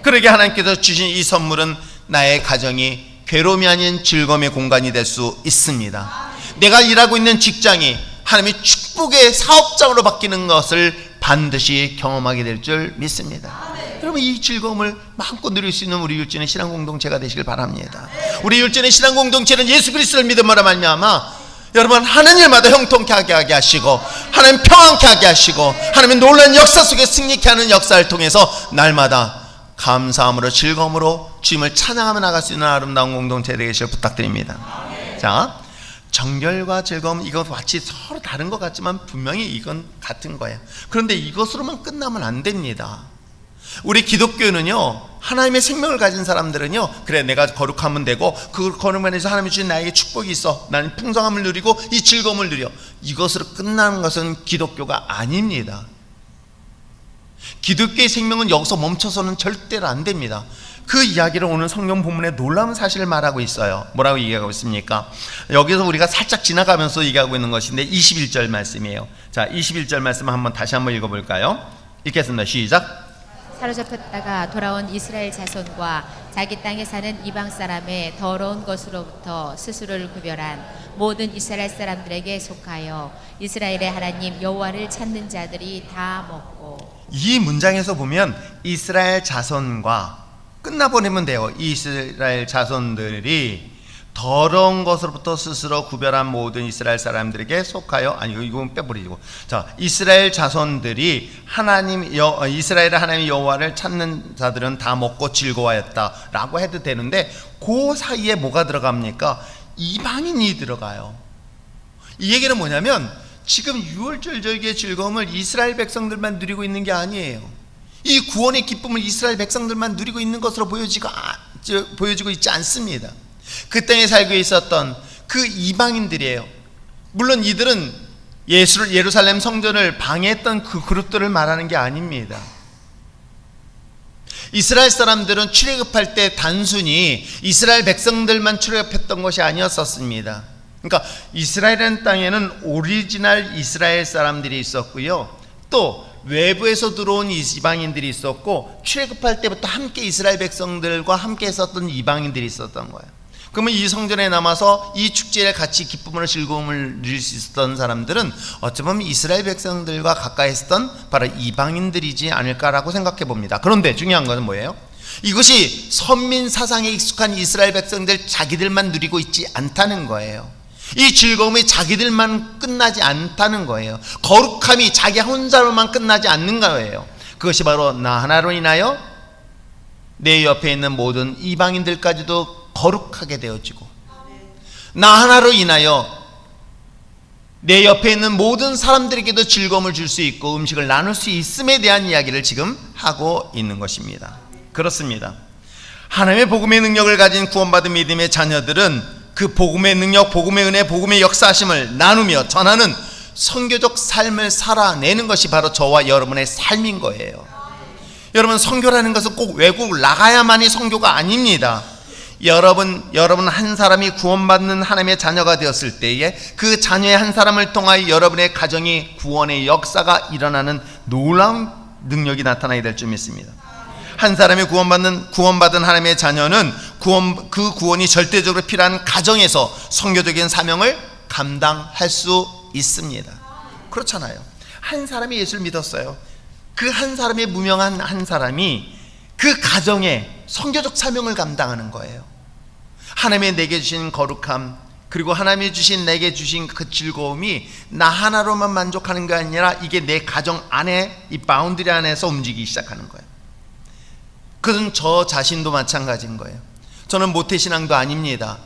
그러게 하나님께서 주신 이 선물은 나의 가정이 괴로움이 아닌 즐거움의 공간이 될 수 있습니다. 내가 일하고 있는 직장이 하나님의 축복의 사업장으로 바뀌는 것을 반드시 경험하게 될 줄 믿습니다. 여러분, 이 즐거움을 마음껏 누릴 수 있는 우리 율전의 신앙 공동체가 되시길 바랍니다. 우리 율전의 신앙 공동체는 예수 그리스도를 믿음으로 말미암아 여러분 하는 일마다 형통케 하게 하시고 하나님 평안케 하게 하시고 하나님의 놀라운 역사 속에 승리케 하는 역사를 통해서 날마다 감사함으로 즐거움으로 주님을 찬양하며 나갈 수 있는 아름다운 공동체 되시길 부탁드립니다. 자, 정결과 즐거움, 이것 마치 서로 다른 것 같지만 분명히 이건 같은 거예요. 그런데 이것으로만 끝나면 안 됩니다. 우리 기독교는요, 하나님의 생명을 가진 사람들은요, 그래 내가 거룩하면 되고 그 거룩만해서 하나님이 주신 나에게 축복이 있어, 나는 풍성함을 누리고 이 즐거움을 누려, 이것으로 끝나는 것은 기독교가 아닙니다. 기독교의 생명은 여기서 멈춰서는 절대로 안 됩니다. 그 이야기를 오늘 성경 본문에 놀라운 사실을 말하고 있어요. 뭐라고 얘기하고 있습니까? 여기서 우리가 살짝 지나가면서 얘기하고 있는 것인데 21절 말씀이에요. 자, 21절 말씀 한번 다시 한번 읽어볼까요? 읽겠습니다. 시작. 사로잡혔다가 돌아온 이스라엘 자손과 자기 땅에 사는 이방 사람의 더러운 것으로부터 스스로를 구별한 모든 이스라엘 사람들에게 속하여 이스라엘의 하나님 여호와를 찾는 자들이 다 먹고. 이 문장에서 보면 이스라엘 자손과 끝나버리면 돼요. 이스라엘 자손들이 더러운 것으로부터 스스로 구별한 모든 이스라엘 사람들에게 속하여, 아니 이건 빼버리고, 자, 이스라엘 자손들이 이스라엘의 하나님 여호와를 찾는 자들은 다 먹고 즐거워했다라고 해도 되는데 그 사이에 뭐가 들어갑니까? 이방인이 들어가요. 이 얘기는 뭐냐면 지금 유월절절기의 즐거움을 이스라엘 백성들만 누리고 있는 게 아니에요. 이 구원의 기쁨을 이스라엘 백성들만 누리고 있는 것으로 보여지고 있지 않습니다. 그 땅에 살고 있었던 그 이방인들이에요. 물론 이들은 예루살렘 성전을 방해했던 그 그룹들을 말하는 게 아닙니다. 이스라엘 사람들은 출애굽할 때 단순히 이스라엘 백성들만 출애굽했던 것이 아니었었습니다. 그러니까 이스라엘이라는 땅에는 오리지널 이스라엘 사람들이 있었고요, 또 외부에서 들어온 이방인들이 있었고, 출애굽할 때부터 함께 이스라엘 백성들과 함께 있었던 이방인들이 있었던 거예요. 그러면 이 성전에 남아서 이 축제에 같이 기쁨으로 즐거움을 누릴 수 있었던 사람들은 어쩌면 이스라엘 백성들과 가까이 있었던 바로 이방인들이지 않을까라고 생각해 봅니다. 그런데 중요한 것은 뭐예요? 이것이 선민 사상에 익숙한 이스라엘 백성들 자기들만 누리고 있지 않다는 거예요. 이 즐거움이 자기들만 끝나지 않다는 거예요. 거룩함이 자기 혼자로만 끝나지 않는 거예요. 그것이 바로 나 하나로 인하여 내 옆에 있는 모든 이방인들까지도 거룩하게 되어지고, 나 하나로 인하여 내 옆에 있는 모든 사람들에게도 즐거움을 줄 수 있고 음식을 나눌 수 있음에 대한 이야기를 지금 하고 있는 것입니다. 그렇습니다. 하나님의 복음의 능력을 가진 구원받은 믿음의 자녀들은 그 복음의 능력, 복음의 은혜, 복음의 역사하심을 나누며 전하는 선교적 삶을 살아내는 것이 바로 저와 여러분의 삶인 거예요. 여러분, 선교라는 것은 꼭 외국 나가야만이 선교가 아닙니다. 여러분 한 사람이 구원받는 하나님의 자녀가 되었을 때에 그 자녀의 한 사람을 통하여 여러분의 가정이 구원의 역사가 일어나는 놀라운 능력이 나타나게 될 줄 믿습니다. 한 사람이 구원받은 하나님의 자녀는 그 구원이 절대적으로 필요한 가정에서 선교적인 사명을 감당할 수 있습니다. 그렇잖아요. 한 사람이 예수를 믿었어요. 그 한 사람의 무명한 한 사람이 그 가정에 선교적 사명을 감당하는 거예요. 하나님의 내게 주신 거룩함, 그리고 하나님이 주신 내게 주신 그 즐거움이 나 하나로만 만족하는 게 아니라 이게 내 가정 안에, 이 바운드리 안에서 움직이기 시작하는 거예요. 그건 저 자신도 마찬가지인 거예요. 저는 모태신앙도 아닙니다.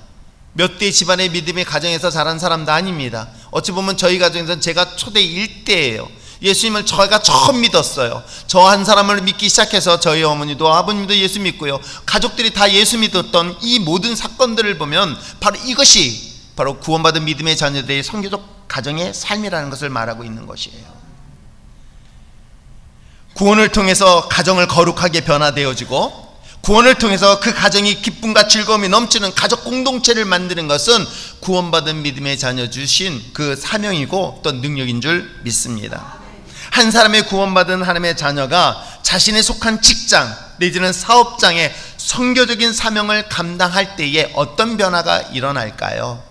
몇 대 집안의 믿음의 가정에서 자란 사람도 아닙니다. 어찌 보면 저희 가정에서는 제가 초대 1대예요. 예수님을 저희가 처음 믿었어요. 저 한 사람을 믿기 시작해서 저희 어머니도 아버님도 예수 믿고요, 가족들이 다 예수 믿었던 이 모든 사건들을 보면 바로 이것이 바로 구원받은 믿음의 자녀들의 선교적 가정의 삶이라는 것을 말하고 있는 것이에요. 구원을 통해서 가정을 거룩하게 변화되어지고, 구원을 통해서 그 가정이 기쁨과 즐거움이 넘치는 가족 공동체를 만드는 것은 구원받은 믿음의 자녀 주신 그 사명이고 또 능력인 줄 믿습니다. 한 사람의 구원받은 하나님의 자녀가 자신의 속한 직장 내지는 사업장에 선교적인 사명을 감당할 때에 어떤 변화가 일어날까요?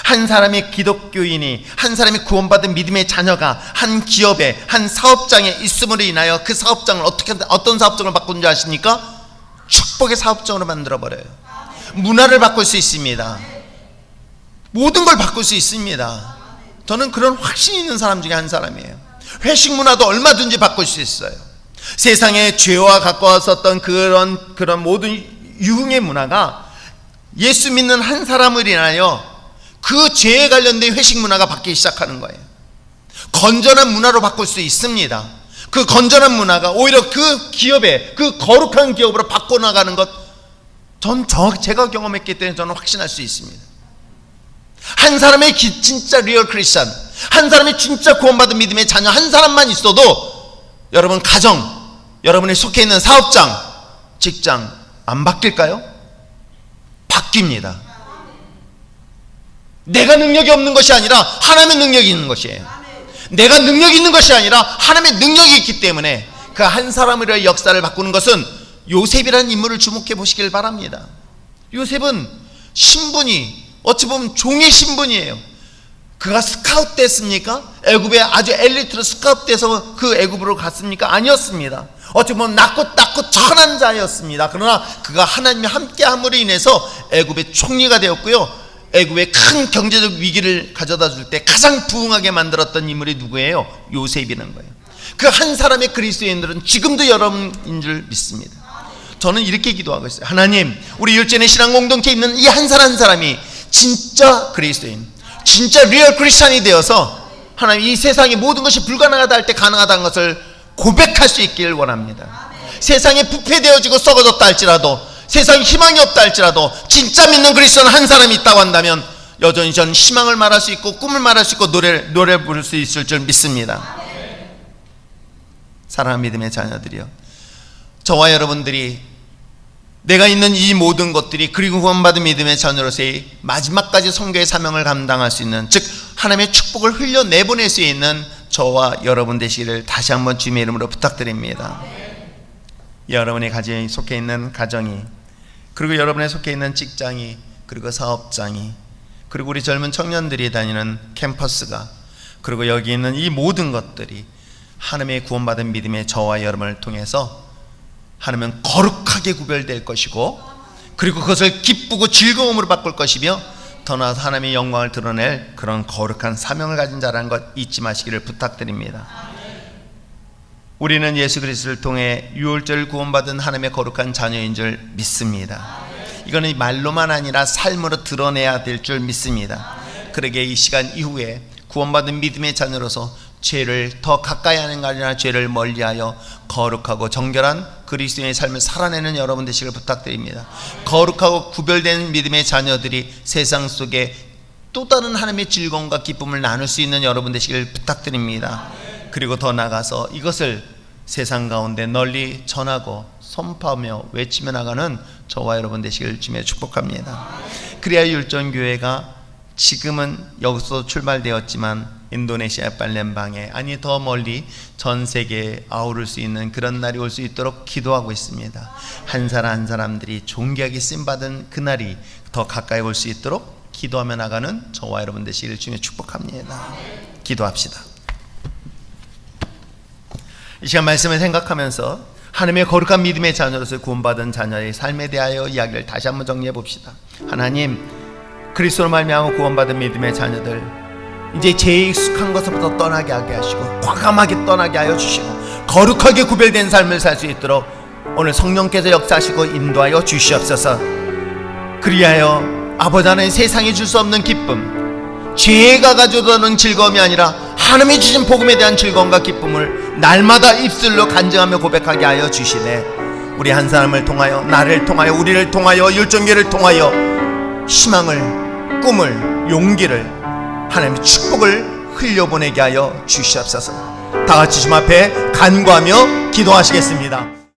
한 사람의 기독교인이, 한 사람의 구원받은 믿음의 자녀가 한 기업에, 한 사업장에 있음으로 인하여 그 사업장을 어떤 사업장을 바꾸는지 아십니까? 축복의 사업장으로 만들어버려요. 문화를 바꿀 수 있습니다. 모든 걸 바꿀 수 있습니다. 저는 그런 확신이 있는 사람 중에 한 사람이에요. 회식 문화도 얼마든지 바꿀 수 있어요. 세상에 죄와 가까웠었던 그런 모든 유흥의 문화가 예수 믿는 한 사람을 인하여 그 죄에 관련된 회식 문화가 바뀌기 시작하는 거예요. 건전한 문화로 바꿀 수 있습니다. 그 건전한 문화가 오히려 그 기업에, 그 거룩한 기업으로 바꿔나가는 것, 제가 경험했기 때문에 저는 확신할 수 있습니다. 한 사람의 진짜 리얼 크리스천, 한 사람의 진짜 구원받은 믿음의 자녀 한 사람만 있어도 여러분 가정, 여러분이 속해 있는 사업장, 직장 안 바뀔까요? 바뀝니다. 내가 능력이 없는 것이 아니라 하나님의 능력이 있는 것이에요. 내가 능력이 있는 것이 아니라 하나님의 능력이 있기 때문에 그 한 사람으로의 역사를 바꾸는 것은 요셉이라는 인물을 주목해 보시길 바랍니다. 요셉은 신분이 어찌 보면 종의 신분이에요. 그가 스카웃 됐습니까? 애굽의 아주 엘리트로 스카웃 돼서 그 애굽으로 갔습니까? 아니었습니다. 어찌 보면 낮고 천한 자였습니다. 그러나 그가 하나님이 함께함으로 인해서 애굽의 총리가 되었고요, 애굽의 큰 경제적 위기를 가져다 줄 때 가장 부흥하게 만들었던 인물이 누구예요? 요셉이라는 거예요. 그 한 사람의 그리스도인들은 지금도 여러분인 줄 믿습니다. 저는 이렇게 기도하고 있어요. 하나님, 우리 율전의 신앙 공동체에 있는 이 한 사람 한 사람이 진짜 그리스도인, 진짜 리얼 크리스찬이 되어서 하나님, 이 세상의 모든 것이 불가능하다 할 때 가능하다는 것을 고백할 수 있기를 원합니다. 세상에 부패되어지고 썩어졌다 할지라도, 세상에 희망이 없다 할지라도 진짜 믿는 그리스도는 한 사람이 있다고 한다면 여전히 저는 희망을 말할 수 있고 꿈을 말할 수 있고 노래 부를 수 있을 줄 믿습니다. 사랑하는 믿음의 자녀들이요, 저와 여러분들이 내가 있는 이 모든 것들이 그리고 구원받은 믿음의 자녀로서의 마지막까지 선교의 사명을 감당할 수 있는, 즉 하나님의 축복을 흘려내보낼 수 있는 저와 여러분 되시기를 다시 한번 주님의 이름으로 부탁드립니다. 여러분의 가정에 속해 있는 가정이, 그리고 여러분의 속해 있는 직장이, 그리고 사업장이, 그리고 우리 젊은 청년들이 다니는 캠퍼스가, 그리고 여기 있는 이 모든 것들이 하나님의 구원받은 믿음의 저와 여러분을 통해서 하나님은 거룩하게 구별될 것이고, 그리고 그것을 기쁘고 즐거움으로 바꿀 것이며, 더 나아서 하나님의 영광을 드러낼 그런 거룩한 사명을 가진 자라는 것 잊지 마시기를 부탁드립니다. 우리는 예수 그리스도를 통해 유월절 구원받은 하나님의 거룩한 자녀인 줄 믿습니다. 이거는 말로만 아니라 삶으로 드러내야 될 줄 믿습니다. 그러기에 이 시간 이후에 구원받은 믿음의 자녀로서 죄를 더 가까이 하는 게 아니라 죄를 멀리하여 거룩하고 정결한 그리스도의 삶을 살아내는 여러분 되시길 부탁드립니다. 거룩하고 구별된 믿음의 자녀들이 세상 속에 또 다른 하나님의 즐거움과 기쁨을 나눌 수 있는 여러분 되시길 부탁드립니다. 그리고 더 나아가서 이것을 세상 가운데 널리 전하고 선포하며 외치며 나가는 저와 여러분 되시길 주님의 축복합니다. 그래야 율전교회가 지금은 여기서 출발되었지만 인도네시아 팔렘방에 아니 더 멀리 전 세계에 아우를 수 있는 그런 날이 올 수 있도록 기도하고 있습니다. 한 사람 한 사람들이 존귀하게 쓰임받은 그날이 더 가까이 올 수 있도록 기도하며 나가는 저와 여러분 되시기를 주님의 축복합니다. 기도합시다. 이 시간 말씀을 생각하면서 하나님의 거룩한 믿음의 자녀로서 구원받은 자녀의 삶에 대하여 이야기를 다시 한번 정리해 봅시다. 하나님, 그리스도로 말미암아 구원받은 믿음의 자녀들 이제 죄에 익숙한 것부터 떠나게 하게 하시고 과감하게 떠나게 하여 주시고 거룩하게 구별된 삶을 살 수 있도록 오늘 성령께서 역사하시고 인도하여 주시옵소서. 그리하여 아버지 하나님 세상에 줄 수 없는 기쁨, 죄가 가져다는 즐거움이 아니라 하나님이 주신 복음에 대한 즐거움과 기쁨을 날마다 입술로 간증하며 고백하게 하여 주시되 우리 한 사람을 통하여 나를 통하여 우리를 통하여 율전교를 통하여 희망을, 꿈을, 용기를 하나님의 축복을 흘려보내게 하여 주시옵소서. 다 같이 주님 앞에 간구하며 기도하시겠습니다.